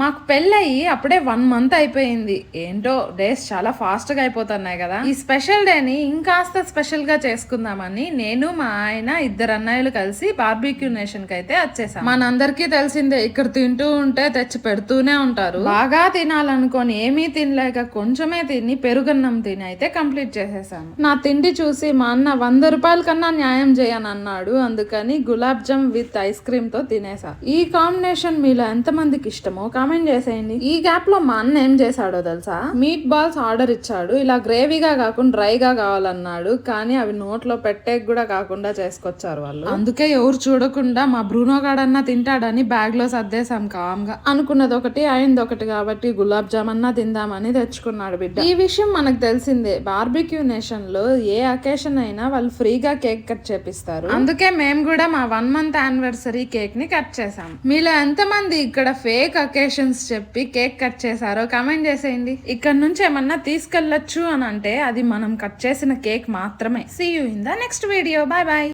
మాకు పెళ్ళయి అప్పుడే 1 మంత్ అయిపోయింది. ఏంటో డేస్ చాలా ఫాస్ట్ గా అయిపోతున్నాయి కదా. ఈ స్పెషల్ డేని ఇంకాస్త స్పెషల్ గా చేసుకుందామని నేను మా ఆయన ఇద్దరు అన్నయ్యలు కలిసి బార్బిక్యూ నేషన్ కి అయితే వచ్చేసాం. మనందరికీ తెలిసిందే, ఇక్కడ తింటూ ఉంటే తెచ్చి పెడుతూనే ఉంటారు. బాగా తినాలనుకొని ఏమీ తినలేక కొంచెమే తిని పెరుగన్నం తిని అయితే కంప్లీట్ చేసేసాను. నా తిండి చూసి మా అన్న 100 రూపాయల కన్నా న్యాయం చేయని అన్నాడు. అందుకని gulab jam with ice cream తో తినేసా. ఈ కాంబినేషన్ మీలో ఎంతమందికి ఇష్టమో కామెంట్ చేసేయండి. ఈ గ్యాప్ లో మా అన్న ఏం చేశాడో తెలుసా, మీట్ బాల్స్ ఆర్డర్ ఇచ్చాడు. ఇలా గ్రేవీగా కాకుండా డ్రైగా కావాలన్నాడు. కానీ అవి నోట్లో పెట్టేకి కూడా కాకుండా చేసుకొచ్చారు వాళ్ళు. అందుకే ఎవరు చూడకుండా మా బ్రూనో గాడన్నా తింటాడని బ్యాగ్ లో సర్దేశాం కామ్గా. అనుకున్నది ఒకటి అయింది ఒకటి కాబట్టి గులాబ్ జామ్ అన్నా తిందామని తెచ్చుకున్నాడు బిడ్డ. ఈ విషయం మనకు తెలిసిందే, బార్బిక్యూ నేషన్ లో ఏ అకేషన్ అయినా వాళ్ళు ఫ్రీగా కేక్ కట్ చేపిస్తారు. అందుకే మేము కూడా మా 1 మంత్ యానివర్సరీ కేక్ ని కట్ చేసాం. మీలో ఎంతమంది ఇక్కడ ఫేక్ అకేషన్ చెప్పి కేక్ కట్ చేశారో కామెంట్ చేసేయండి. ఇక్కడ నుంచి ఏమన్నా తీసుకెళ్లొచ్చు అని అంటే అది మనం కట్ చేసిన కేక్ మాత్రమే. See you in the next video. Bye bye.